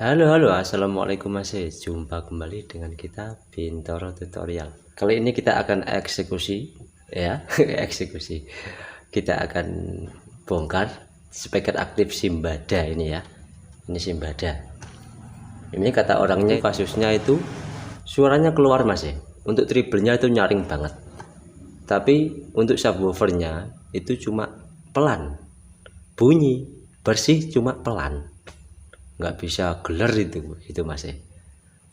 Halo, assalamualaikum Mas. Jumpa kembali dengan kita Bintoro Tutorial. Kali ini kita akan eksekusi, ya, eksekusi. Kita akan bongkar speaker aktif Simbada ini ya. Ini Simbada. Ini kata orangnya kasusnya itu suaranya keluar Mas. Untuk treble-nya itu nyaring banget. Tapi untuk subwoofernya itu cuma pelan. Bunyi bersih cuma pelan. Nggak bisa geler itu Mas.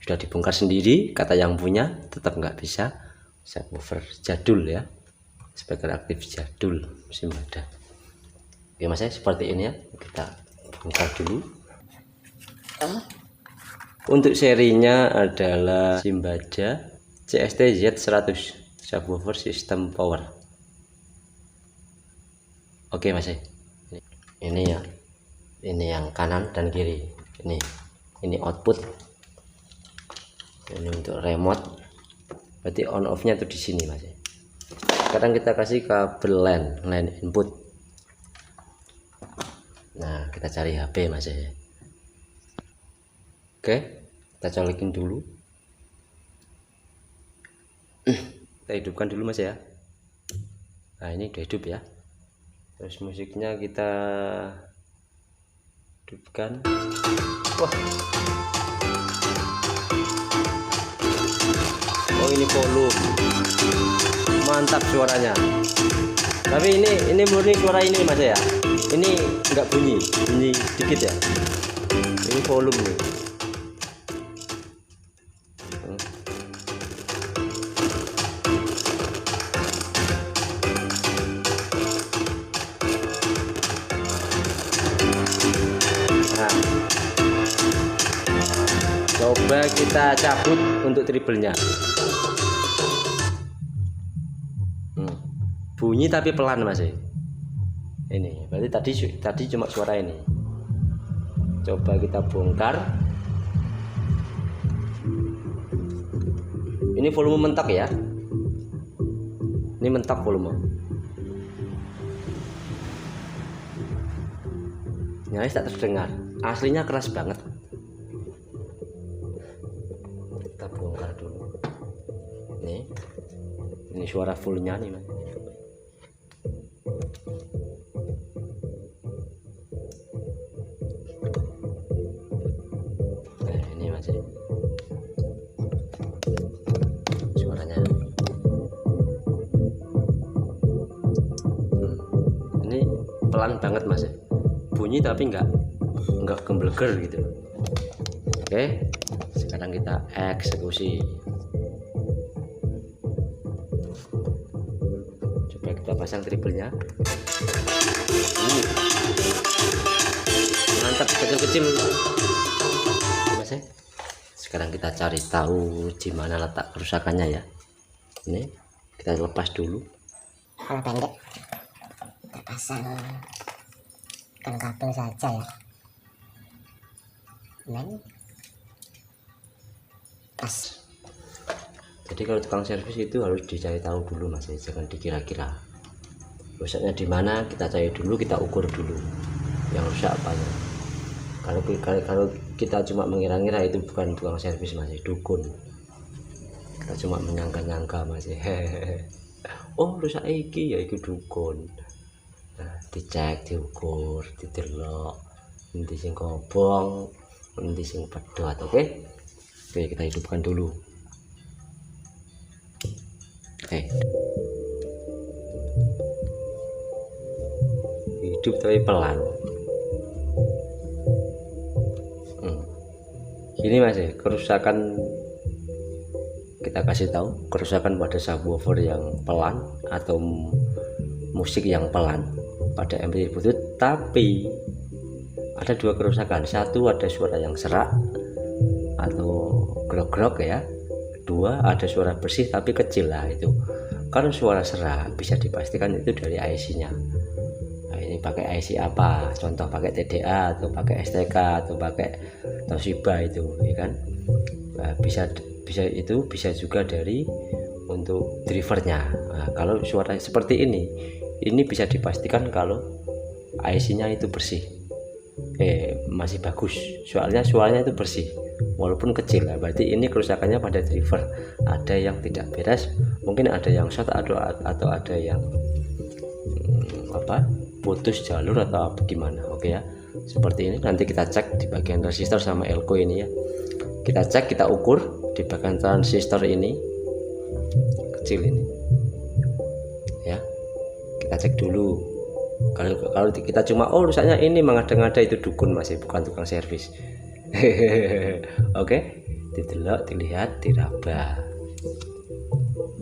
Sudah dibongkar sendiri, kata yang punya tetap nggak bisa. Subwoofer jadul ya, speaker aktif jadul Simbada. Oke Mas, seperti ini ya, kita bongkar dulu. Untuk serinya adalah Simbada CST Z100 subwoofer sistem power. Oke Mas, ini ya, ini yang kanan dan kiri. Ini output, ini untuk remote, berarti on off nya tuh di sini Mas. Sekarang kita kasih kabel LAN input. Nah, kita cari HP Mas. Oke, kita colokin dulu. Kita hidupkan dulu Mas ya. Nah, ini udah hidup ya. Terus musiknya kita hidupkan. Wah, oh ini volume, mantap suaranya. Tapi ini murni suara ini Mas ya. Ini enggak bunyi dikit ya. Ini volume nih. Nah, coba kita cabut untuk treble-nya. Bunyi tapi pelan Mas. Ini berarti tadi cuma suara ini. Coba kita bongkar. Ini volume mentok ya. Ini mentok volume. Nyaris tak terdengar. Aslinya keras banget. Kita bongkar dulu. Ini suara fullnya nih Mas. Nah, ini Mas. Suaranya. Ini pelan banget Mas. Bunyi tapi enggak gembleger gitu. Oke, sekarang kita eksekusi. Coba kita pasang treble-nya. Mantap, kecil-kecil Mas. Sekarang kita cari tahu di mana letak kerusakannya ya. Ini kita lepas dulu. Kalau pendek kita pasang kan kabel saja ya. Pas. Jadi kalau tukang servis itu harus dicari tahu dulu Mas, jangan dikira-kira. Rusaknya di mana kita cari dulu, kita ukur dulu yang rusak apanya. Kalau kita cuma mengira-ngira itu bukan tukang servis Mas, dukun. Kita cuma menyangka-nyangka Mas. Oh rusak iki ya itu dukun. Nah, dicek, diukur, didelok, nanti sing kobong, nanti sing pedot. Oke, kita hidupkan dulu. Oke, hidup tapi pelan. Ini Mas, kerusakan kita kasih tahu, kerusakan pada subwoofer yang pelan atau musik yang pelan pada MP3 Bluetooth. Tapi ada dua kerusakan. Satu, ada suara yang serak atau grog-grog ya. Dua, ada suara bersih tapi kecil lah itu. Kalau suara serak bisa dipastikan itu dari IC-nya. Nah, ini pakai IC apa? Contoh pakai TDA atau pakai STK atau pakai Toshiba itu, ya kan? Nah, bisa juga dari untuk drivernya. Nah, kalau suara seperti ini bisa dipastikan kalau IC-nya itu bersih. masih bagus, soalnya suaranya itu bersih walaupun kecil. Nah, berarti ini kerusakannya pada driver, ada yang tidak beres, mungkin ada yang short atau ada yang putus jalur atau gimana. Oke ya, seperti ini. Nanti kita cek di bagian resistor sama elko ini ya, kita cek, kita ukur di bagian transistor ini kecil ini ya, kita cek dulu. Kalau kita cuma rusaknya ini mengada-ngada, itu dukun masih, bukan tukang servis. Oke, didelok, dilihat, diraba.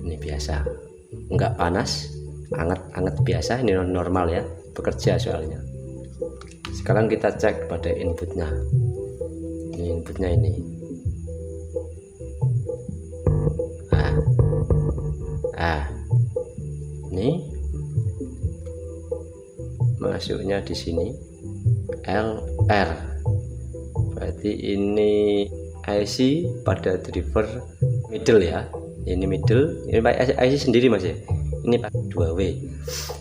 Ini biasa, enggak panas, anget biasa, ini normal ya, bekerja soalnya. Sekarang kita cek pada inputnya. Ini inputnya ini. Ini masuknya di sini LR, berarti ini IC pada driver middle ya, ini middle, ini IC sendiri mas ya, ini 2W,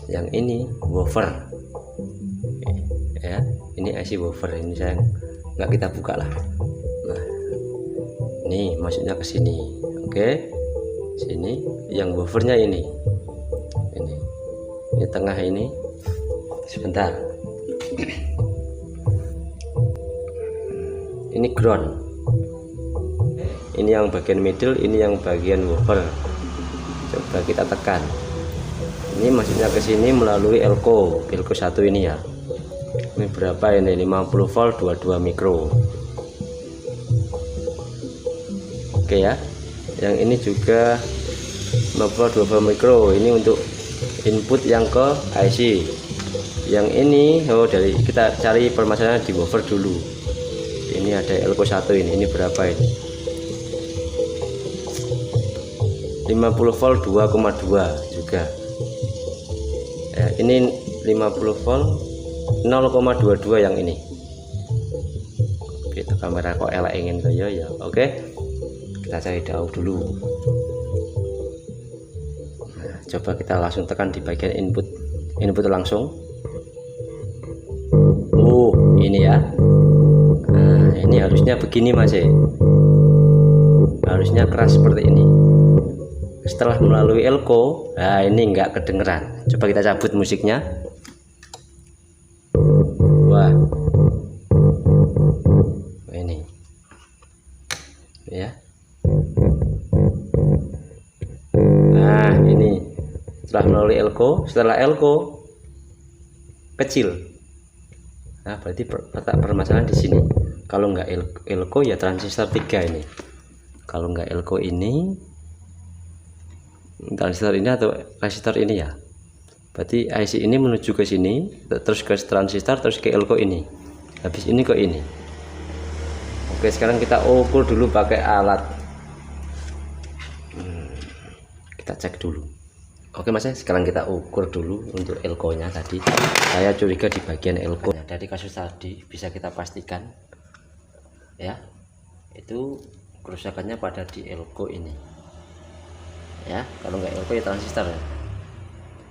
yang ini woofer ya, ini IC woofer, ini saya nggak kita buka lah. Nah, ini masuknya ke sini. Oke, sini yang woofernya ini tengah ini. Sebentar, ini ground, ini yang bagian middle, ini yang bagian woofer. Coba kita tekan, ini masuknya ke sini melalui elko 1 ini ya. Ini berapa ini, 50 volt 22 mikro. Oke ya, yang ini juga 50 volt 22 mikro, ini untuk input yang ke IC. Yang ini dari kita cari permasalahan di woofer dulu. Ini ada elko 1 ini berapa ini, 50 volt 2,2 juga ya, ini 50 volt 0,22 yang ini. Itu kamera kok elek ingin saya ya. Oke, kita cari jauh dulu. Nah, coba kita langsung tekan di bagian input langsung. Ini ya. Nah, ini harusnya begini mas ya, harusnya keras seperti ini. Setelah melalui elko, nah ini enggak kedengeran. Coba kita cabut musiknya. Wah, ini ya. Nah ini setelah melalui elko, setelah elko kecil. Nah, berarti letak permasalahan di sini. Kalau nggak elko ya transistor 3 ini. Kalau nggak elko ini, transistor ini atau resistor ini ya. Berarti IC ini menuju ke sini, terus ke transistor, terus ke elko ini. Habis ini ke ini. Oke, sekarang kita ukur dulu pakai alat. Kita cek dulu. Oke mas, sekarang kita ukur dulu untuk elko nya. Tadi saya curiga di bagian elko. Dari kasus tadi bisa kita pastikan ya, itu kerusakannya pada di elko ini ya. Kalau nggak elko ya transistor ya.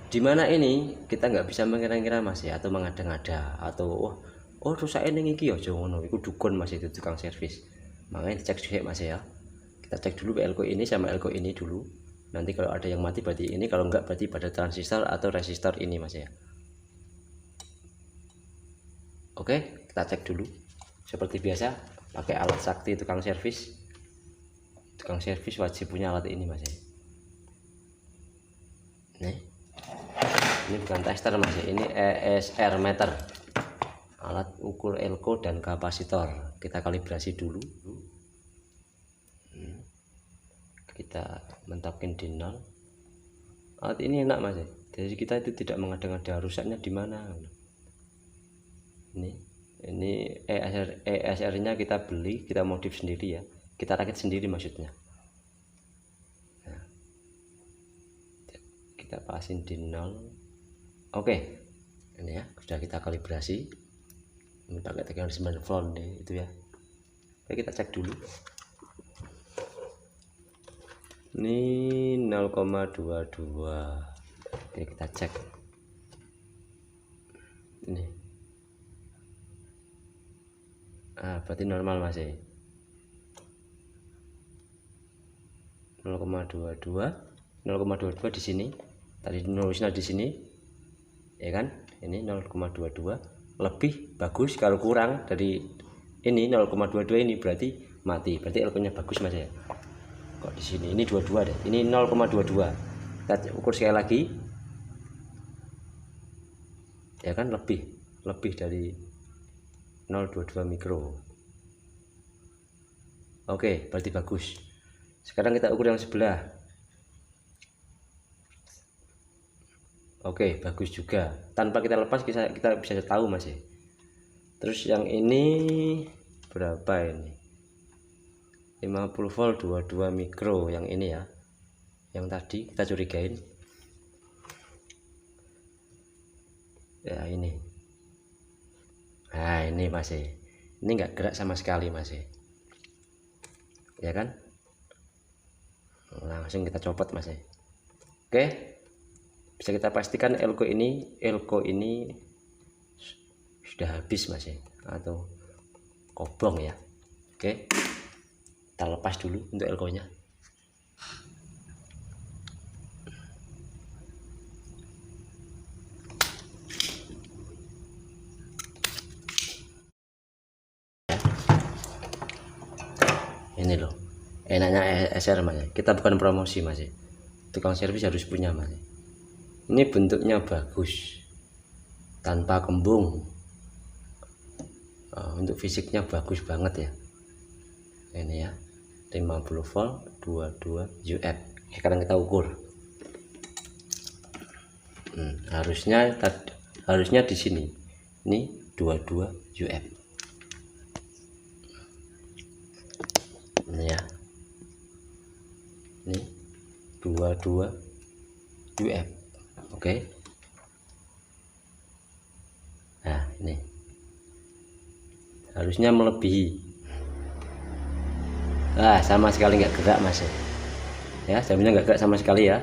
Dimana ini kita nggak bisa mengira-ngira mas ya, atau mengada-ngada, atau oh rusak ini iki ya jangan, itu dukun mas, itu tukang servis. Makanya dicek juga mas ya, kita cek dulu elko ini sama elko ini dulu. Nanti kalau ada yang mati berarti ini, kalau enggak berarti pada transistor atau resistor ini mas ya. Oke, kita cek dulu. Seperti biasa pakai alat sakti tukang servis. Tukang servis wajib punya alat ini mas ya. Nih, ini bukan tester mas ya, ini ESR meter, alat ukur elko dan kapasitor. Kita kalibrasi dulu. Kita mentapkan di 0. Alat ini enak mas ya, jadi kita itu tidak mengada-ngada rusaknya di mana. Ini ESR nya kita beli, kita modif sendiri ya, kita rakit sendiri maksudnya. Nah, kita pasin di 0. Oke, ini ya sudah kita kalibrasi. Ini pakai tegangan 9 volt nih, itu ya. Oke, kita cek dulu. Ini 0,22. Oke, kita cek ini Berarti normal masih 0,22 0,22 di sini. Tadi nulisnya di sini ya kan, ini 0,22 lebih bagus. Kalau kurang dari ini 0,22 ini berarti mati, berarti elko nya bagus mas ya. Kok di sini ini 22 deh, ini 0,22. Kita ukur sekali lagi ya kan, lebih dari 0,22 mikro. Oke, berarti bagus. Sekarang kita ukur yang sebelah. Oke, bagus juga. Tanpa kita lepas kita bisa tahu mas ya. Terus yang ini berapa ini? 50 volt 22 mikro yang ini ya. Yang tadi kita curigain. Ya ini. Nah, ini mas ya. Ini enggak gerak sama sekali mas ya. Ya kan? Langsung kita copot mas ya. Oke. Bisa kita pastikan elko ini sudah habis mas ya, atau kobong ya. Oke, kita lepas dulu untuk elko nya. Ini loh enaknya SR mas ya. Kita bukan promosi mas ya, tukang servis harus punya mas ya. Ini bentuknya bagus tanpa kembung. Untuk fisiknya bagus banget ya. Ini ya 50 volt 22 UF. Sekarang kita ukur. Harusnya di sini. Ini 22 UF. Ini ya. Ini 22 UF. Oke. Nah, ini harusnya melebihi. Sama sekali nggak gerak mas ya. Jamnya nggak gerak sama sekali ya.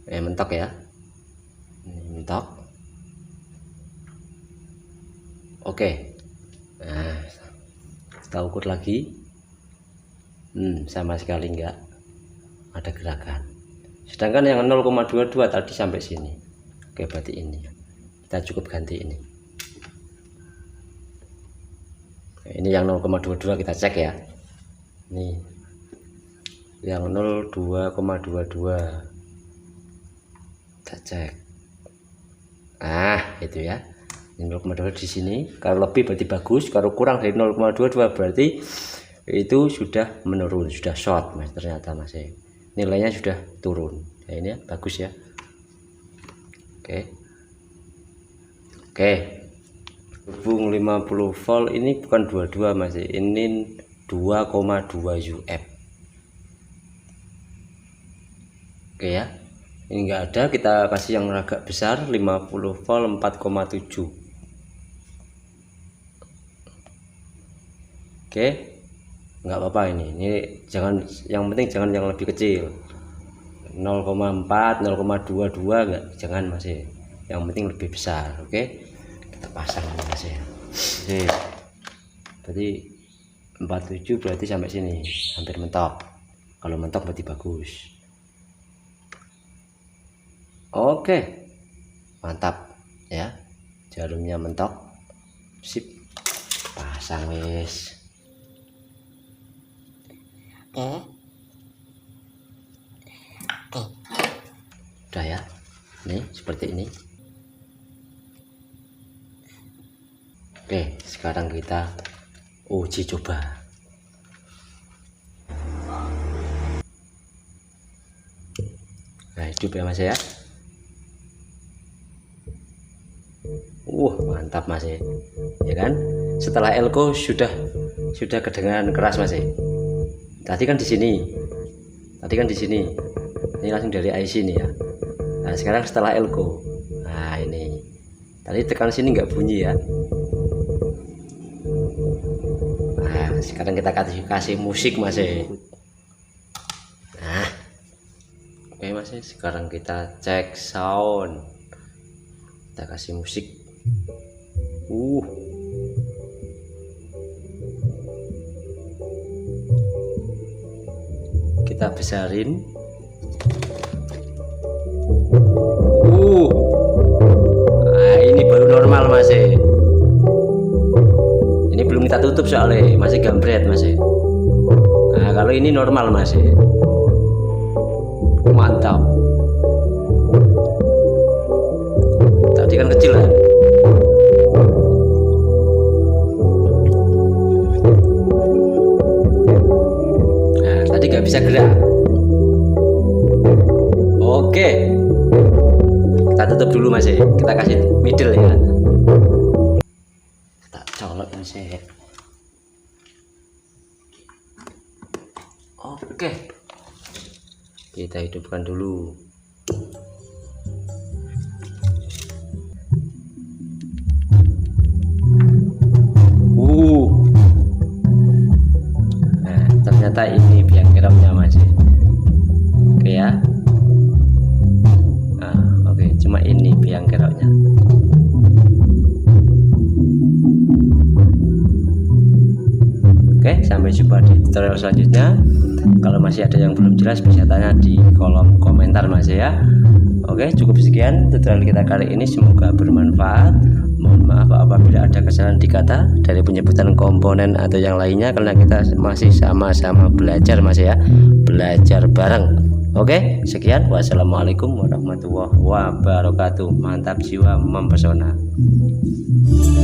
Mentok ya. Ini mentok. Oke. Nah, kita ukur lagi. Sama sekali nggak ada gerakan. Sedangkan yang 0,22 tadi sampai sini. Oke, berarti ini kita cukup ganti ini. Ini yang 0,22 kita cek ya. Ini yang 02,22 kita cek. Itu ya. Ini 0,22 di sini. Kalau lebih berarti bagus. Kalau kurang dari 0,22 berarti itu sudah menurun, sudah short mas. Ternyata mas ya, nilainya sudah turun. Nah, ini ya, bagus ya. Oke. Hubung 50 volt ini bukan 22 mas, ini 2,2 UF. Oke ya. Ini enggak ada, kita kasih yang agak besar 50 volt 4,7. Oke. Enggak apa-apa ini jangan, yang penting jangan yang lebih kecil. 0,4 0,22 enggak, jangan mas ya. Yang penting lebih besar. Oke, kita pasang ini mas ya. Berarti 47 berarti sampai sini hampir mentok. Kalau mentok berarti bagus. Oke, mantap ya, jarumnya mentok, sip, pasang wis. Oke. Udah ya, nih seperti ini. Oke, sekarang kita uji coba. Nah, hidup ya mas ya. Mantap mas ya. Ya kan? Setelah elko sudah kedengaran keras mas ya. Tadi kan di sini. Ini langsung dari IC nih ya. Nah, sekarang setelah elko. Nah, ini. Tadi tekan sini nggak bunyi ya. Nah, sekarang kita kasih musik mas ya. Nah, oke mas ya. Sekarang kita cek sound. Kita kasih musik. kita besarin. Nah, ini baru normal masih. Ini belum kita tutup soalnya masih gambret masih. Nah, kalau ini normal masih. Mantap. Tadi kan kecil kan. Nah, tadi nggak bisa gerak. Oke, kita tutup dulu masih. Kita kasih middle ya. Kita colok masih. Oke, kita hidupkan dulu. Nah, ternyata ini biang keroknya masih. Oke ya. Nah, oke, cuma ini biang keroknya. Oke, sampai jumpa di tutorial selanjutnya. Kalau masih ada yang belum jelas bisa tanya di kolom komentar mas ya. Oke, cukup sekian tutorial kita kali ini, semoga bermanfaat. Mohon maaf apabila ada kesalahan di kata dari penyebutan komponen atau yang lainnya, karena kita masih sama-sama belajar mas ya, belajar bareng. Oke, sekian, wassalamualaikum warahmatullahi wabarakatuh. Mantap jiwa mempesona.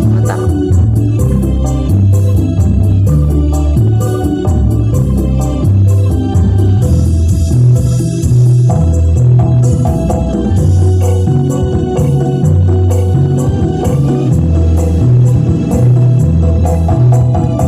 Mantap.